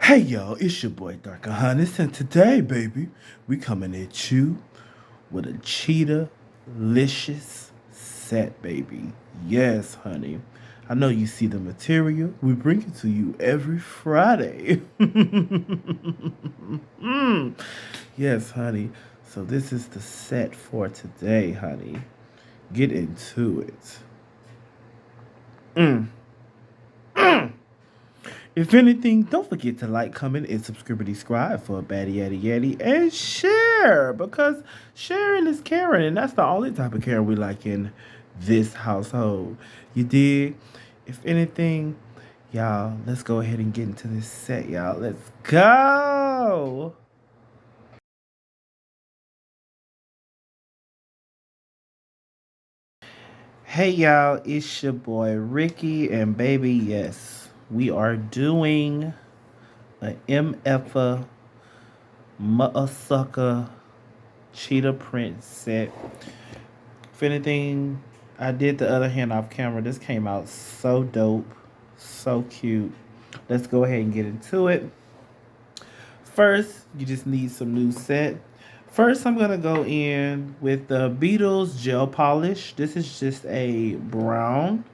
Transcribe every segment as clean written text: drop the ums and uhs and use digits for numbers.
Hey y'all, it's your boy Dark Honest, and today, baby, we coming at you with a cheetah-licious set, baby. Yes, honey. I know you see the material. We bring it to you every Friday. Yes, honey. So this is the set for today, honey. Get into it. If anything, don't forget to like, comment, and subscribe for a baddie yaddy yaddy and share, because sharing is caring, and that's the only type of caring we like in this household. You dig? If anything, y'all, let's go ahead and get into this set, y'all. Let's go. Hey y'all, it's your boy Ricky, and baby, yes, we are doing a MF motherfucker cheetah print set. If anything, I did the other hand off camera. This came out so dope, so cute. Let's go ahead and get into it. First, you just need some new set. First, I'm gonna go in with the Beatles gel polish. This is just a brown.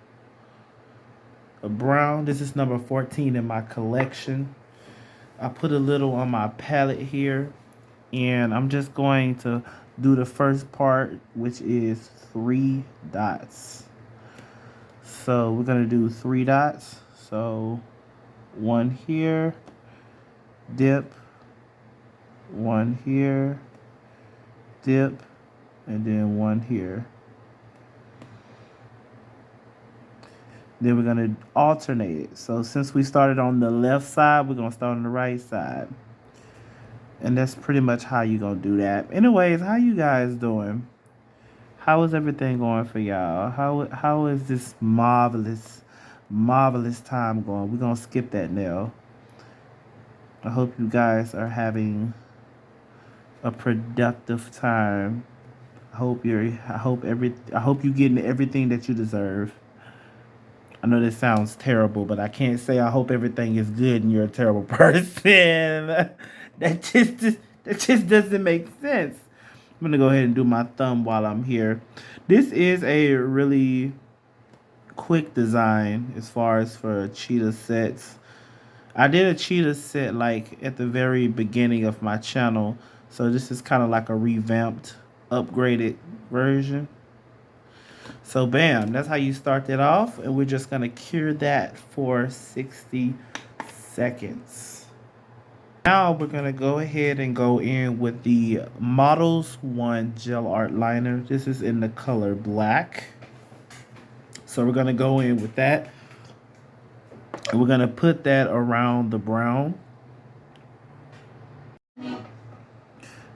This is number 14 in my collection. I put a little on my palette here, and I'm just going to do the first part, which is 3 dots. So we're gonna do 3 dots. So one here, dip, one here, dip, and then one here. Then we're gonna alternate it. So since we started on the left side, we're gonna start on the right side. And that's pretty much how you gonna do that. Anyways, how you guys doing? How is everything going for y'all? How is this marvelous time going? We're gonna skip that now. I hope you guys are having a productive time. I hope you're getting everything that you deserve. I know this sounds terrible, but I can't say I hope everything is good and you're a terrible person. That just doesn't make sense. I'm gonna go ahead and do my thumb while I'm here. This is a really quick design as far as for cheetah sets. I did a cheetah set like at the very beginning of my channel, so this is kind of like a revamped, upgraded version. So bam, that's how you start that off, and we're just gonna cure that for 60 seconds. Now we're gonna go ahead and go in with the Models 1 gel art liner. This is in the color black. So we're gonna go in with that, and we're gonna put that around the brown.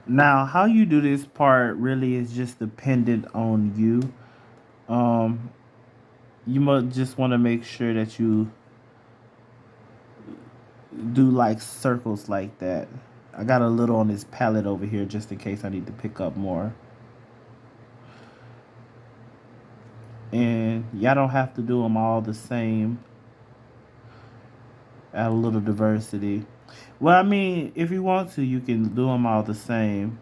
Now, how you do this part really is just dependent on you. You must just want to make sure that you do like circles like that. I got a little on this palette over here just in case I need to pick up more. And y'all don't have to do them all the same. Add a little diversity. Well, I mean, if you want to, you can do them all the same.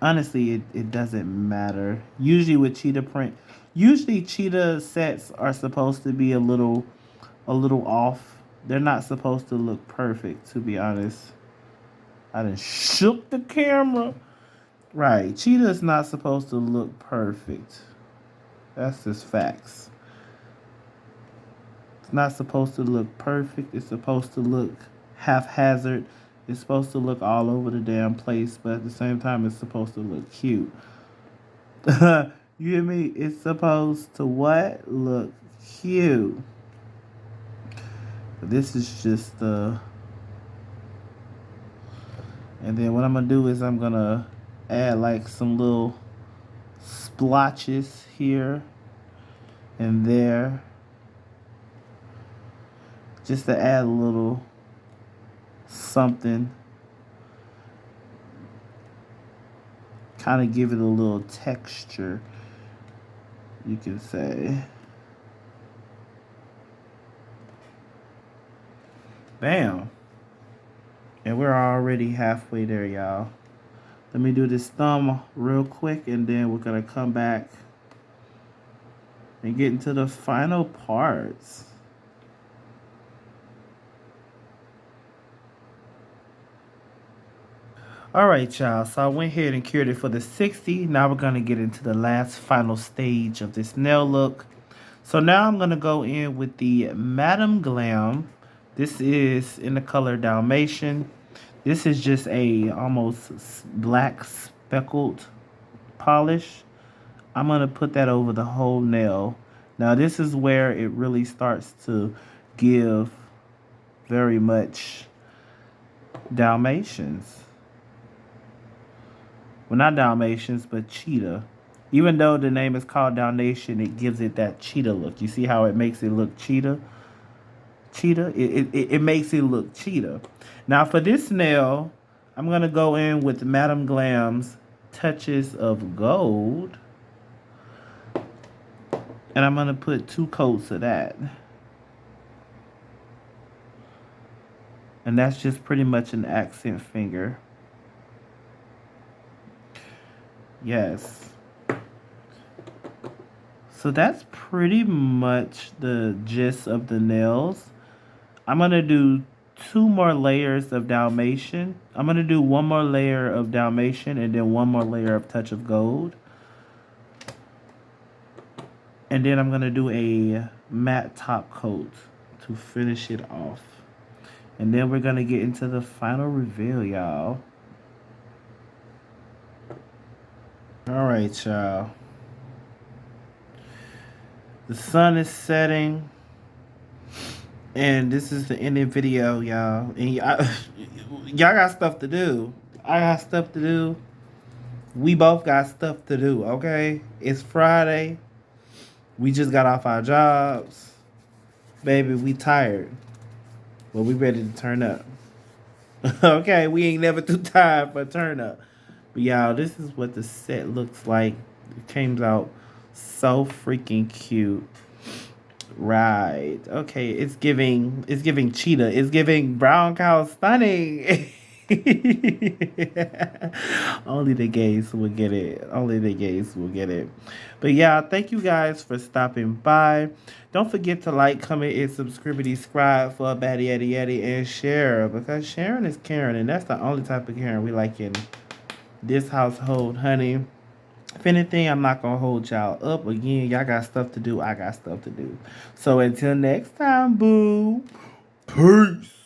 Honestly, it doesn't matter. Usually with cheetah print, usually cheetah sets are supposed to be a little off. They're not supposed to look perfect, to be honest. I done shook the camera. Right, cheetah is not supposed to look perfect. That's just facts. It's not supposed to look perfect. It's supposed to look haphazard. It's supposed to look all over the damn place, but at the same time, it's supposed to look cute. You hear me? It's supposed to what? Look cute. But this is just the... And then what I'm going to do is I'm going to add like some little splotches here and there. Just to add a little something. Kind of give it a little texture, you can say. Bam. And we're already halfway there, y'all. Let me do this thumb real quick, and then we're gonna come back and get into the final parts. All right, y'all. So I went ahead and cured it for the 60. Now we're gonna get into the last final stage of this nail look. So now I'm gonna go in with the Madam Glam. This is in the color Dalmatian. This is just a almost black speckled polish. I'm gonna put that over the whole nail. Now this is where it really starts to give very much Dalmatians. Well, not Dalmatians, but Cheetah. Even though the name is called Dalmatian, it gives it that cheetah look. You see how it makes it look cheetah? Cheetah? It makes it look cheetah. Now for this nail, I'm going to go in with Madam Glam's Touches of Gold. And I'm going to put 2 coats of that. And that's just pretty much an accent finger. Yes. So that's pretty much the gist of the nails. I'm going to do 2 more layers of Dalmatian. I'm going to do 1 more layer of Dalmatian and then 1 more layer of Touch of Gold. And then I'm going to do a matte top coat to finish it off. And then we're going to get into the final reveal, y'all. All right, y'all. The sun is setting. And this is the ending video, y'all. And y'all got stuff to do. I got stuff to do. We both got stuff to do, okay? It's Friday. We just got off our jobs. Baby, we tired. But we ready to turn up. Okay, we ain't never too tired for a turn up. But y'all, this is what the set looks like. It came out so freaking cute. Right. Okay, it's giving cheetah. It's giving brown cow stunning. Only the gays will get it. Only the gays will get it. But yeah, thank you guys for stopping by. Don't forget to like, comment, and subscribe for a baddie yaddy yaddy and share, because sharing is caring, and that's the only type of caring we like in this household, honey. If anything, I'm not gonna hold y'all up. Again, y'all got stuff to do. I got stuff to do. So until next time, boo. Peace.